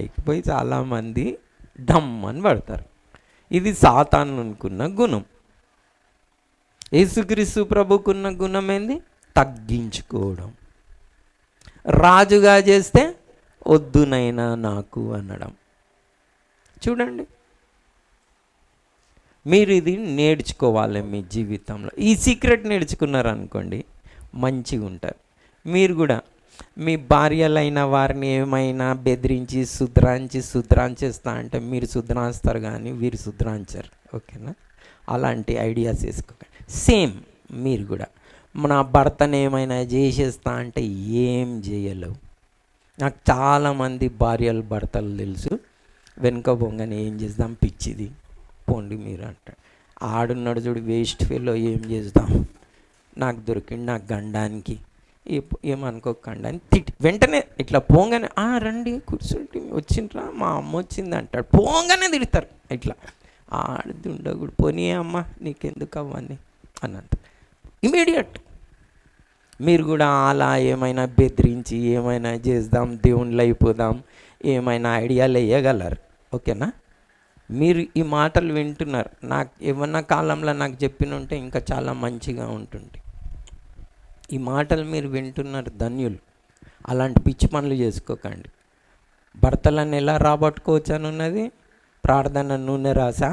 ఎక్కిపోయి చాలామంది డమ్మని పడతారు. ఇది సాతాను అనుకున్న గుణం. యేసుక్రీస్తు ప్రభుకున్న గుణం ఏంది? తగ్గించుకోవడం. రాజుగా చేస్తే వద్దునైనా నాకు అనడం. చూడండి, మీరు ఇది నేర్చుకోవాలి మీ జీవితంలో. ఈ సీక్రెట్ నేర్చుకున్నారనుకోండి, మంచిగా ఉంటారు. మీరు కూడా మీ భార్యలైన వారిని ఏమైనా బెదిరించి సుధరాంచేస్తా అంటే మీరు సుధరాంచుతారు కానీ వీరు సుధరాంచరు. ఓకేనా? అలాంటి ఐడియాస్ వేసుకోకండి. సేమ్ మీరు కూడా నా భర్తను ఏమైనా చేసేస్తా అంటే ఏం చేయలేవు. నాకు చాలామంది భార్యలు భర్తలు తెలుసు, వెనుక బొంగని ఏం చేద్దాం పిచ్చిది పోండి మీరు అంటాడు. ఆడున్నాడు చూడు వేస్ట్ ఫీల్లో, ఏం చేద్దాం నాకు దొరికింది నాకు గండానికి ఏమనుకోకండి అని వెంటనే ఇట్లా పోంగానే రండి కూర్చుంటే వచ్చిండ్రా మా అమ్మ వచ్చింది అంటాడు. పోంగానే తిడతారు ఇట్లా. ఆడుది ఉండకూడదు, పోనీ అమ్మ నీకెందుకు అవన్నీ అని అంటారు. ఇమీడియట్ మీరు కూడా అలా ఏమైనా బెదిరించి ఏమైనా చేద్దాం దేవుళ్ళు అయిపోదాం ఏమైనా ఐడియాలు వేయగలరు. ఓకేనా? మీరు ఈ మాటలు వింటున్నారు, నాకు ఏమన్నా కాలంలో నాకు చెప్పిన ఉంటే ఇంకా చాలా మంచిగా ఉంటుంది. ఈ మాటలు మీరు వింటున్నారు, ధన్యులు. అలాంటి పిచ్చి పనులు చేసుకోకండి. భర్తలను ఎలా రాబట్టుకోవచ్చు అని ఉన్నది. ప్రార్థన నూనె రాసా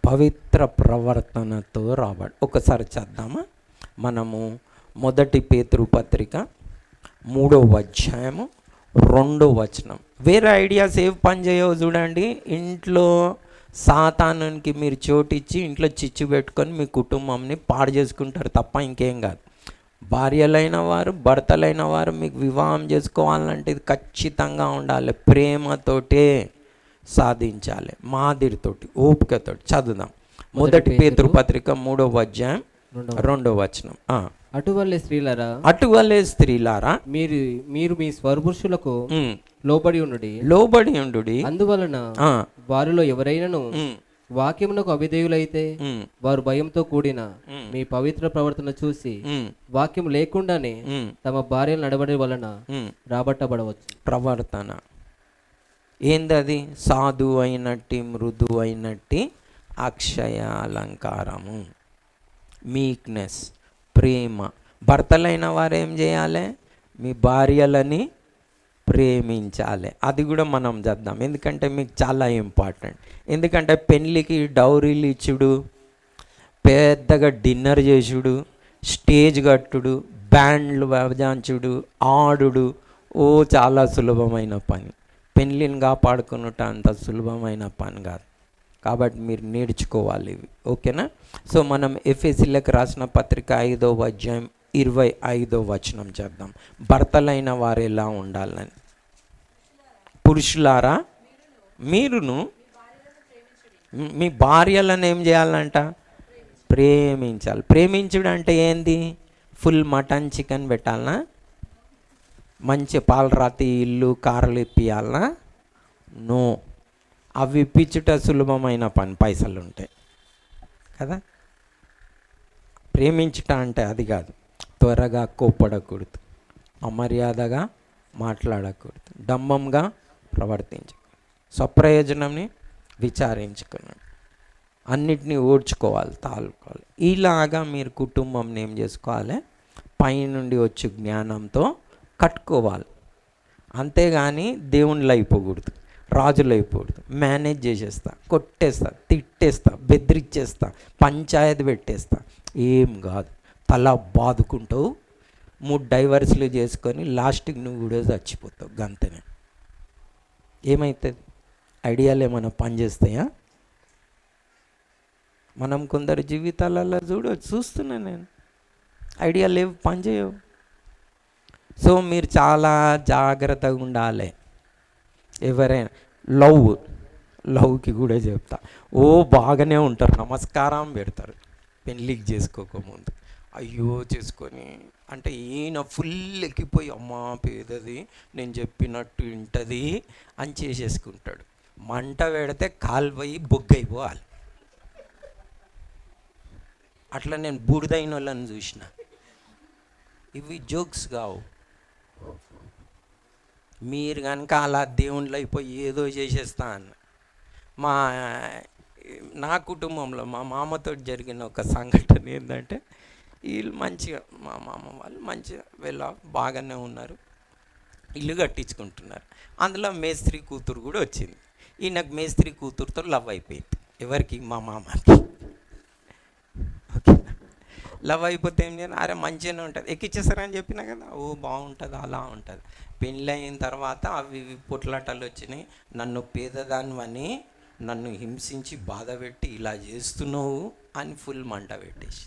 పవిత్ర ప్రవర్తనతో ఒకసారి చేద్దామా? మనము 1 పేతురు పత్రిక 3వ అధ్యాయము 2వ వచనం. వేరే ఐడియాస్ ఏవి పని చేయవు చూడండి. ఇంట్లో సాతానునికి మీరు చోటిచ్చి ఇంట్లో చిచ్చు పెట్టుకొని మీ కుటుంబంని పాడు చేసుకుంటారు తప్ప ఇంకేం కాదు. భార్యలైన వారు భర్తలైన వారు మీకు వివాహం చేసుకోవాలంటే ఇది ఖచ్చితంగా ఉండాలి, ప్రేమతోటే సాధించాలి, మాదిరితోటి ఓపికతోటి. చదువుదాం 1 పేతురు పత్రిక 3వ అధ్యాయం 2వ వచనం. అటువలే స్త్రీలారా మీరు మీ స్వపురుషులకు లోబడి ఉండుడి. అందువలన వారిలో ఎవరైనాను వాక్యమునకు అవిధేయులైతే వారు భయంతో కూడిన మీ పవిత్ర ప్రవర్తన చూసి వాక్యం లేకుండానే తమ భార్యలు నడబడి వలన రాబట్టబడవచ్చు. ప్రవర్తన ఏందది? సాధు అయినట్టి మృదు అయినట్టి అక్షయ అలంకారము, మీక్నెస్, ప్రేమ. భర్తలైన వారు ఏం చేయాలి? మీ భార్యలని ప్రేమించాలి. అది కూడా మనం చేద్దాం, ఎందుకంటే మీకు చాలా ఇంపార్టెంట్. ఎందుకంటే పెళ్ళికి డౌరీలు ఇచ్చుడు, పెద్దగా డిన్నర్ చేసుడు, స్టేజ్ కట్టుడు, బ్యాండ్లు వాయించుడు, ఆడుడు చాలా సులభమైన పని. పెళ్ళిని కాపాడుకున్నట్టు అంత సులభమైన పని కాదు. కాబట్టి మీరు నేర్చుకోవాలి ఇవి. ఓకేనా? సో మనం ఎఫెసీయులకు రాసిన పత్రిక 5వ అధ్యాయం 25వ వచనం చేద్దాం. భర్తలైన వారు ఎలా ఉండాలని. పురుషులారా మీరును మీ భార్యలను ఏం చేయాలంట? ప్రేమించాలి. ప్రేమించుడు అంటే ఏంది? ఫుల్ మటన్ చికెన్ పెట్టాలనా? మంచి పాలరాతి ఇల్లు కార్లు ఇప్పియాలనా? నో. అవి ఇప్పించుట సులభమైన పని, పైసలు ఉంటాయి కదా. ప్రేమించుట అంటే అది కాదు. త్వరగా కోప్పడకూడదు, అమర్యాదగా మాట్లాడకూడదు, డంబంగా ప్రవర్తించకూడదు, స్వప్రయోజనంని విచారించుకున్నాడు, అన్నిటినీ ఓడ్చుకోవాలి, తాలుకోవాలి. ఇలాగా మీరు కుటుంబంని ఏం చేసుకోవాలి? పైనుండి వచ్చే జ్ఞానంతో కట్టుకోవాలి. అంతేగాని దేవుళ్ళు అయిపోకూడదు, రాజులు అయిపోకూడదు. మేనేజ్ చేసేస్తా, కొట్టేస్తా, తిట్టేస్తా, బెదిరించేస్తా, పంచాయతీ పెట్టేస్తా, ఏం కాదు. తల బాదుకుంటావు, 3 డైవర్స్లు చేసుకొని లాస్ట్కి నువ్వు కూడా చచ్చిపోతావు. గంతనే. ఏమవుతుంది? ఐడియాలు ఏమైనా పనిచేస్తాయా? మనం కొందరు జీవితాలలో చూస్తున్నా నేను, ఐడియాలు ఏవి పనిచేయవు. సో మీరు చాలా జాగ్రత్తగా ఉండాలి. ఎవరైనా లవ్కి కూడా చెప్తా, బాగానే ఉంటారు, నమస్కారం పెడతారు పెళ్ళికి చేసుకోకముందు. అయ్యో చేసుకొని అంటే ఈయన ఫుల్ ఎక్కిపోయి అమ్మా పేదది నేను చెప్పినట్టు వింటది అని చేసేసుకుంటాడు. మంట పెడితే కాల్పోయి బొగ్గైపోవాలి. అట్లా నేను బూడిదైన వాళ్ళని చూసిన. ఇవి జోక్స్ కావు. మీరు కనుక అలా దేవుళ్ళు అయిపోయి ఏదో చేసేస్తా అన్న. నా కుటుంబంలో మా మామతో జరిగిన ఒక సంఘటన ఏంటంటే, వీళ్ళు మంచిగా మా మామ వాళ్ళు మంచిగా బాగానే ఉన్నారు, ఇల్లు కట్టించుకుంటున్నారు. అందులో మేస్త్రి కూతురు కూడా వచ్చింది. ఈయనకు మేస్త్రి కూతురుతో లవ్ అయిపోయింది. ఎవరికి? మా మామకి. ఓకే. లవ్ అయిపోతే ఏం చేయాలి, అరే మంచిగానే ఉంటుంది ఎక్కిచ్చేస్తారని చెప్పినా కదా, ఓ బాగుంటుంది అలా ఉంటుంది. పెళ్ళి అయిన తర్వాత అవి ఇవి పొట్లాటలు వచ్చినాయి, నన్ను పేదదానివని నన్ను హింసించి బాధ పెట్టి ఇలా చేస్తున్నావు అని ఫుల్ మంట పెట్టేసి,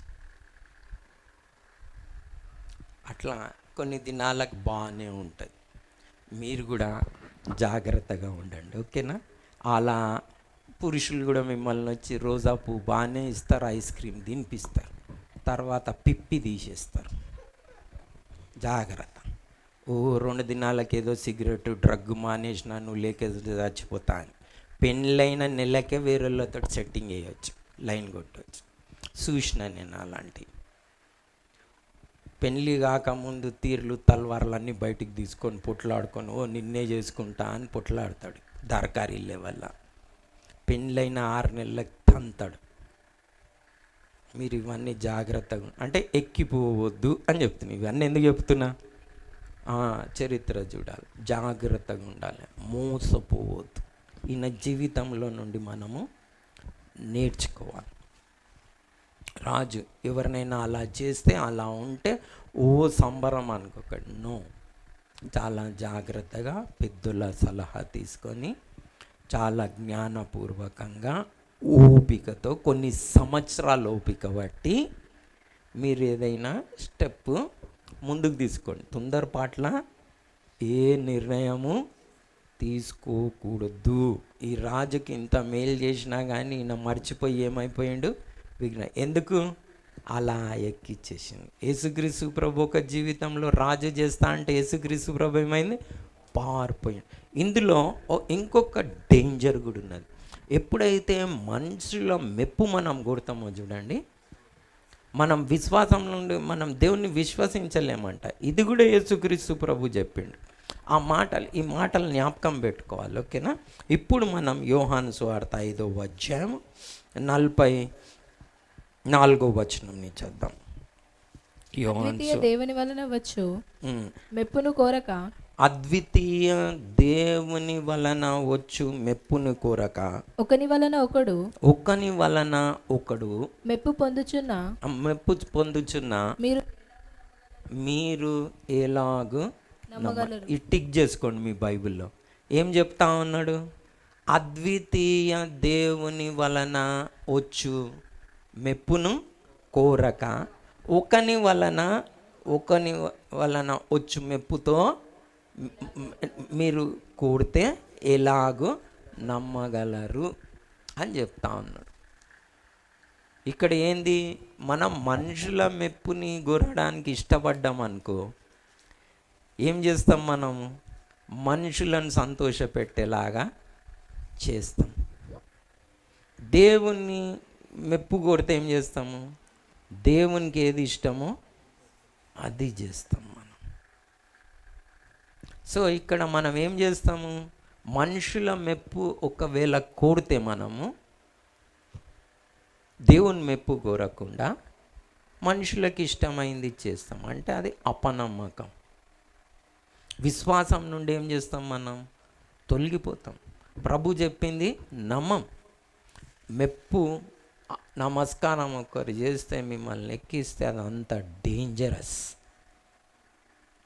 అట్లా కొన్ని దినాలకు బాగానే ఉంటుంది. మీరు కూడా జాగ్రత్తగా ఉండండి, ఓకేనా? అలా పురుషులు కూడా మిమ్మల్ని వచ్చి రోజా పువ్వు బాగానే ఇస్తారు, ఐస్ క్రీమ్ తినిపిస్తారు, తర్వాత పిప్పి తీసేస్తారు. జాగ్రత్త. ఓ 2 దినాలకు ఏదో సిగరెట్ డ్రగ్ మానేసినా నువ్వు లేక చచ్చిపోతా అని, పెళ్ళైన నెలకే వేరేళ్ళతో సెట్టింగ్ వేయవచ్చు, లైన్ కొట్టవచ్చు. చూసిన నేను అలాంటివి. పెళ్ళి కాకముందు తీర్లు తల్వార్లన్నీ బయటికి తీసుకొని పొట్లాడుకొని ఓ నిన్నే చేసుకుంటా అని పొట్లాడతాడు దరకారీలే వల్ల. పెళ్ళైన 6 నెలలకు తంతాడు. మీరు ఇవన్నీ జాగ్రత్తగా అంటే ఎక్కిపోవద్దు అని చెప్తున్నా. ఇవన్నీ ఎందుకు చెప్తున్నా, చరిత్ర చూడాలి, జాగ్రత్తగా ఉండాలి, మోసపోవద్దు. ఈయన జీవితంలో నుండి మనము నేర్చుకోవాలి. రాజు ఎవరినైనా అలా చేస్తే అలా ఉంటే ఓ సంబరం అనుకోకండి, నో. చాలా జాగ్రత్తగా పెద్దల సలహా తీసుకొని చాలా జ్ఞానపూర్వకంగా ఓపికతో కొన్ని సంవత్సరాల ఓపిక బట్టి మీరు ఏదైనా స్టెప్ ముందుకు తీసుకోండి. తొందరపాట్ల ఏ నిర్ణయము తీసుకోకూడదు. ఈ రాజుకి ఇంత మేలు చేసినా కానీ ఈయన మర్చిపోయి ఏమైపోయిండు, ఎందుకు అలా ఎక్కిచ్చేసింది. యేసుక్రీస్తు ప్రభు ఒక జీవితంలో రాజు చేస్తా అంటే యేసుక్రీస్తు ప్రభు ఏమైంది, పారిపోయింది. ఇందులో ఇంకొక డేంజర్ కూడా ఉన్నది. ఎప్పుడైతే మనుషుల మెప్పు మనం కొడతామో చూడండి, మనం విశ్వాసం నుండి మనం దేవుణ్ణి విశ్వసించలేమంట. ఇది కూడా యేసుక్రీస్తు ప్రభు చెప్పిండు. ఈ మాటలు జ్ఞాపకం పెట్టుకోవాలి, ఓకేనా? ఇప్పుడు మనం యోహాను సువార్త 5వ అధ్యాయం 44వ వచనం నుంచి చదువుదాం. అద్వితీయ దేవుని వలన వచ్చు మెప్పును కోరక, అద్వితీయ దేవుని వలన వచ్చు మెప్పును కోరక, ఒకని వలన ఒకడు మెప్పు పొందుచున్న మీరు ఎలాగూ ఈ టిక్ చేసుకోండి. మీ బైబిల్లో ఏం చెప్తా ఉన్నాడు? అద్వితీయ దేవుని వలన వచ్చు మెప్పును కోరక, ఒకని వలన వచ్చు మెప్పుతో మీరు కోరితే ఎలాగో నమ్మగలరు అని చెప్తా ఉన్నాడు. ఇక్కడ ఏంది, మనం మనుషుల మెప్పుని కోరడానికి ఇష్టపడ్డామనుకో ఏం చేస్తాం, మనము మనుషులను సంతోషపెట్టేలాగా చేస్తాం. దేవుణ్ణి మెప్పు కొడితే ఏం చేస్తాము, దేవునికి ఏది ఇష్టమో అది చేస్తాం మనం. సో ఇక్కడ మనం ఏం చేస్తాము, మనుషుల మెప్పు ఒకవేళ కోరితే మనము దేవుని మెప్పు కోరకుండా మనుషులకు ఇష్టమైంది చేస్తాం. అంటే అది అపనమ్మకం. విశ్వాసం నుండి ఏం చేస్తాం, మనం తొలగిపోతాం. ప్రభు చెప్పింది నమ్మం. మెప్పు నమస్కారం ఒకరు చేస్తే మిమ్మల్ని ఎక్కిస్తే అది అంత డేంజరస్.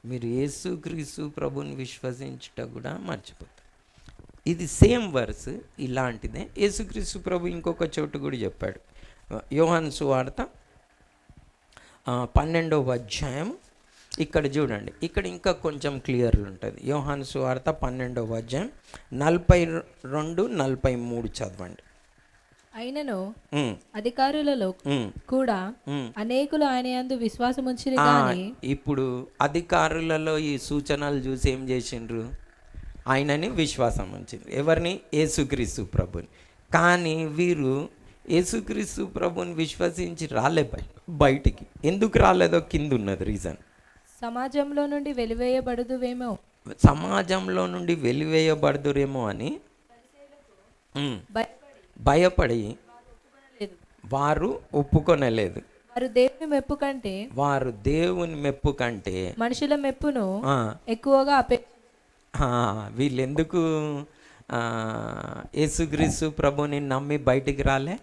మీరు యేసుక్రీస్తు ప్రభుని విశ్వసించుట కూడా మర్చిపోతారు. ఇది సేమ్ వర్స్ ఇలాంటిదే యేసుక్రీస్తు ప్రభు ఇంకొక చోటు కూడా చెప్పాడు. యోహాను సువార్త 12వ అధ్యాయం ఇక్కడ చూడండి, ఇక్కడ ఇంకా కొంచెం క్లియర్గా ఉంటుంది. యోహాను సువార్త 12వ అధ్యాయం 42-43 చదవండి. అయినను అధికారులలో కూడా అనేకులు ఆయన యందు విశ్వాసం ఉంచిరి గాని. ఇప్పుడు అధికారులలో ఈ సూచనలు చూసి ఏం చేసిండ్రు, ఆయనని విశ్వాసం ఉంచిండ్రు. ఎవరిని? యేసుక్రీస్తు ప్రభుని. కానీ వీరు యేసుక్రీస్తు ప్రభుని విశ్వసించి రాలే బయటికి. ఎందుకు రాలేదో కింద ఉన్నది రీజన్. సమాజంలో నుండి వెలివేయబడుదురేమో అని భయపడి వారు ఒప్పుకొనలేదు. వారు దేవుని మెప్పు కంటే మనుషుల మెప్పును ఎక్కువగా వీళ్ళెందుకు యేసుక్రీస్తు ప్రభుని నమ్మి బయటికి రాలే?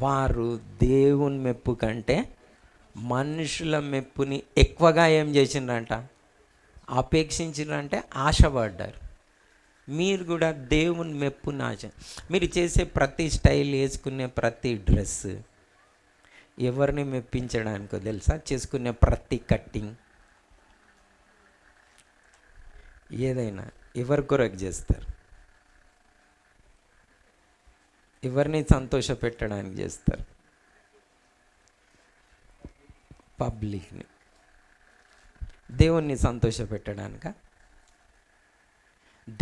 వారు దేవుని మెప్పు కంటే మనుషుల మెప్పుని ఎక్కువగా ఏం చేసిండ్రంట, అపేక్షించిండ్రంటే ఆశపడ్డారు. మీరు కూడా దేవుని మెప్పుని ఆశ, మీరు చేసే ప్రతి స్టైల్, వేసుకునే ప్రతి డ్రెస్ ఎవరిని మెప్పించడానికో తెలుసా? చేసుకునే ప్రతి కట్టింగ్ ఏదైనా ఎవరి కొరకు చేస్తారు? ఎవరిని సంతోష పెట్టడానికి చేస్తారు? పబ్లిక్ని. దేవుణ్ణి సంతోష పెట్టడానిక?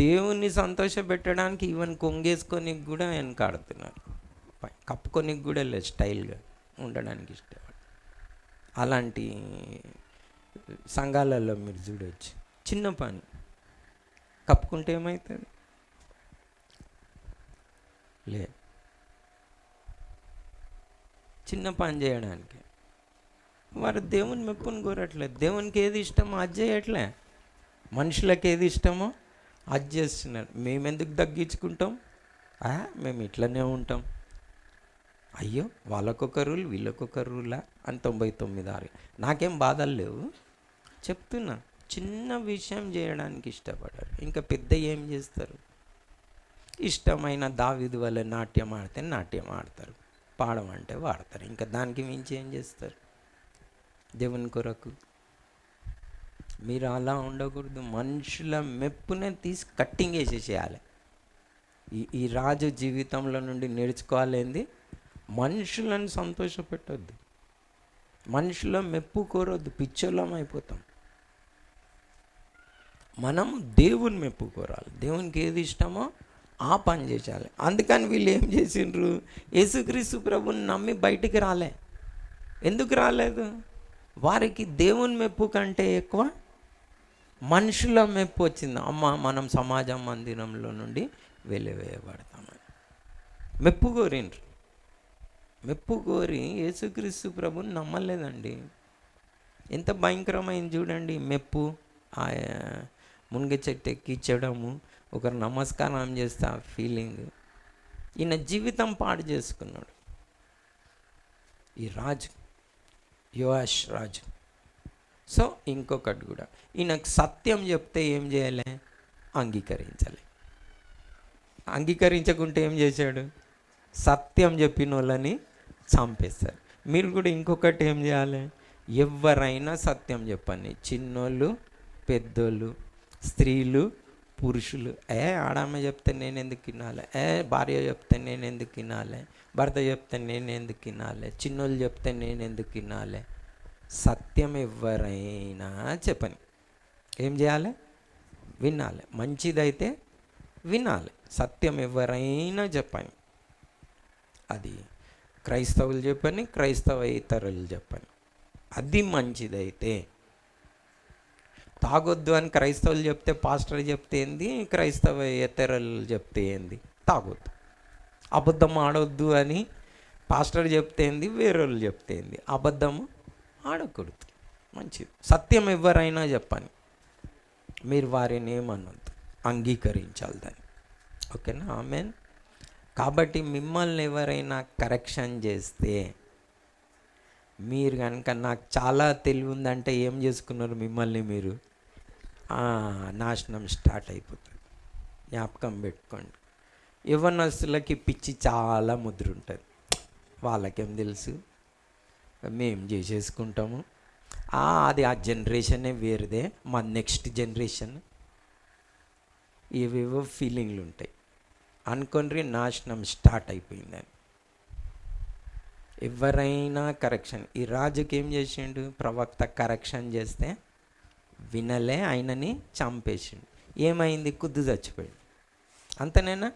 దేవుణ్ణి సంతోష పెట్టడానికి ఈవెన్ కొంగేసుకొని కూడా వెనకాడుతున్నారు, కప్పుకొని కూడా లేదు, స్టైల్గా ఉండడానికి ఇష్టపడు. అలాంటి సంఘాలలో మీరు చూడవచ్చు, చిన్న పని కప్పుకుంటే ఏమవుతుంది? లే, చిన్న పని చేయడానికి వారు దేవుని మెప్పుని కోరట్లేదు. దేవునికి ఏది ఇష్టమో అది చేయట్లే, మనుషులకు ఏది ఇష్టమో అది చేస్తున్నారు. మేమెందుకు తగ్గించుకుంటాం? మేము ఇట్లనే ఉంటాం, అయ్యో వాళ్ళకొక రూల్ వీళ్ళకొక రూలా అని 99 నాకేం బాధలు లేవు, చెప్తున్నా. చిన్న విషయం చేయడానికి ఇష్టపడారు, ఇంకా పెద్ద ఏం చేస్తారు? ఇష్టమైన దావీదు వల్ల నాట్యం ఆడితే నాట్యం ఆడతారు, పాడమంటే వాడతారు, ఇంకా దానికి మించి ఏం చేస్తారు దేవుని కొరకు? మీరు అలా ఉండకూడదు. మనుషుల మెప్పునే తీసి కట్టింగ్ వేసేసేయాలి. ఈ రాజు జీవితంలో నుండి నేర్చుకోవాలేంది? మనుషులను సంతోషపెట్టొద్దు, మనుషుల మెప్పు కోరొద్దు, పిచ్చోళ్ళం అయిపోతాం. మనం దేవుని మెప్పు కోరాలి, దేవునికి ఏది ఇష్టమో ఆ పని చేయాలి. అందుకని వీళ్ళు ఏం చేసిండ్రు? యేసుక్రీస్తు ప్రభుని నమ్మి బయటికి రాలే. ఎందుకు రాలేదు? వారికి దేవుని మెప్పు కంటే ఎక్కువ మనుషుల మెప్పు వచ్చింది. అమ్మ మనం సమాజ మందిరంలో నుండి వెలివేయబడతామని మెప్పు కోరిండ్రు. మెప్పు కోరి యేసుక్రీస్తు ప్రభుని నమ్మలేదండి. ఎంత భయంకరమైంది చూడండి మెప్పు. మునిగ చెట్టు ఎక్కించడము, ఒకరు నమస్కారం చేస్తే ఆ ఫీలింగ్. ఈయన జీవితం పాడు చేసుకున్నాడు ఈ రాజు, యోయాష్ రాజు. సో ఇంకొకటి కూడా, ఈయనకు సత్యం చెప్తే ఏం చేయాలి? అంగీకరించాలి. అంగీకరించకుంటే ఏం చేశాడు? సత్యం చెప్పిన వాళ్ళని చంపేస్తారు. మీరు కూడా ఇంకొకటి ఏం చేయాలి? ఎవరైనా సత్యం చెప్పండి, చిన్నోళ్ళు పెద్దోళ్ళు, స్త్రీలు పురుషులు. ఆడమ్మ చెప్తే నేను ఎందుకు వినాలి? భార్య చెప్తే నేను ఎందుకు వినాలి? భర్త చెప్తే నేను ఎందుకు వినాలి? చిన్నోళ్ళు చెప్తే నేను ఎందుకు వినాలి? సత్యం ఎవరైనా చెప్పని ఏం చేయాలి? వినాలి. మంచిదైతే వినాలి. సత్యం ఎవరైనా చెప్పని, అది క్రైస్తవులు చెప్పని, క్రైస్తవేతరులు చెప్పని, అది మంచిదైతే. తాగొద్దు అని క్రైస్తవులు చెప్తే, పాస్టర్ చెప్తే ఏంది, క్రైస్తవేతరులు చెప్తే ఏంది? తాగొద్దు. అబద్ధం ఆడొద్దు అని పాస్టర్ చెప్తే ఏంది, వేరేళ్ళు చెప్తే ఏంది? అబద్ధము ఆడకూడదు, మంచిది. సత్యం ఎవరైనా చెప్పని, మీరు వారిని ఏమనొద్దు, అంగీకరించాలి దాన్ని. ఓకేనా? ఆమెన్. కాబట్టి మిమ్మల్ని ఎవరైనా కరెక్షన్ చేస్తే, మీరు కనుక నాకు చాలా తెలివి ఉందంటే ఏం చేసుకున్నారు? మిమ్మల్ని మీరు నాశనం స్టార్ట్ అయిపోతుంది. జ్ఞాపకం పెట్టుకోండి. యవ్వనస్తులకి పిచ్చి చాలా ముద్ర ఉంటుంది. వాళ్ళకేం తెలుసు, మేము చేసేసుకుంటాము. అది ఆ జనరేషనే వేరేదే, మా నెక్స్ట్ జనరేషన్ ఏవేవో ఫీలింగ్లు ఉంటాయి అనుకోండి. నాశనం స్టార్ట్ అయిపోయిందని. ఎవరైనా కరెక్షన్. ఈ రాజుకి ఏం చేసిండు? ప్రవక్త కరెక్షన్ చేస్తే వినలే, ఆయనని చంపేసిండు. ఏమైంది? కుద్దు చచ్చిపోయాడు. అంతనేనా?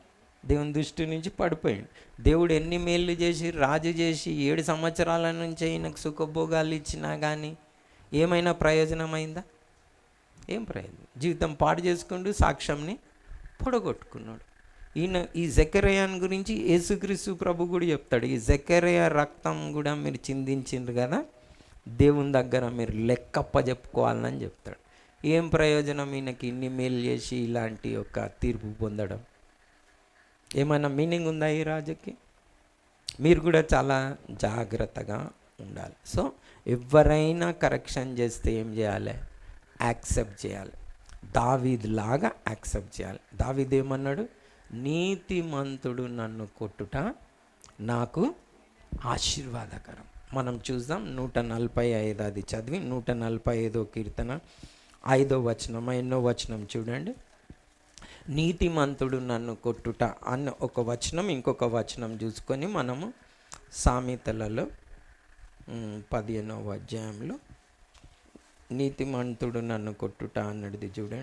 దేవుని దృష్టి నుంచి పడిపోయాడు. దేవుడు ఎన్ని మేళ్ళు చేసి, రాజు చేసి 7 సంవత్సరాల నుంచి ఆయనకు సుఖభోగాలు ఇచ్చినా కానీ ఏమైనా ప్రయోజనం అయిందా? ఏం ప్రయోజనం? జీవితం పాడు చేసుకుంటూ సాక్ష్యంని పొడగొట్టుకున్నాడు. ఈ జకర్యాని గురించి యేసుక్రీస్తు ప్రభు కూడా చెప్తాడు. ఈ జకర్యా రక్తం కూడా మీరు చిందించిండ్రు కదా, దేవుని దగ్గర మీరు లెక్కప్ప చెప్పుకోవాలని చెప్తాడు. ఏం ప్రయోజనం ఈయనకి ఇన్ని మేలు చేసి ఇలాంటి ఒక తీర్పు పొందడం? ఏమైనా మీనింగ్ ఉందా ఈ రాజుకి? మీరు కూడా చాలా జాగ్రత్తగా ఉండాలి. సో ఎవరైనా కరెక్షన్ చేస్తే ఏం చేయాలి? యాక్సెప్ట్ చేయాలి. దావీద్ లాగా యాక్సెప్ట్ చేయాలి. దావీద్ ఏమన్నాడు? నీతిమంతుడు నన్ను కొట్టుట నాకు ఆశీర్వాదకరం. మనం చూద్దాం 145 అది చదివి 145 కీర్తన 5వ వచనం, ఎన్నో వచనం చూడండి. నీతిమంతుడు నన్ను కొట్టుట అన్న ఒక వచనం, ఇంకొక వచనం చూసుకొని మనము సామెతలలో 15వ అధ్యాయంలో నీతిమంతుడు నన్ను కొట్టుట అన్నది చూడండి.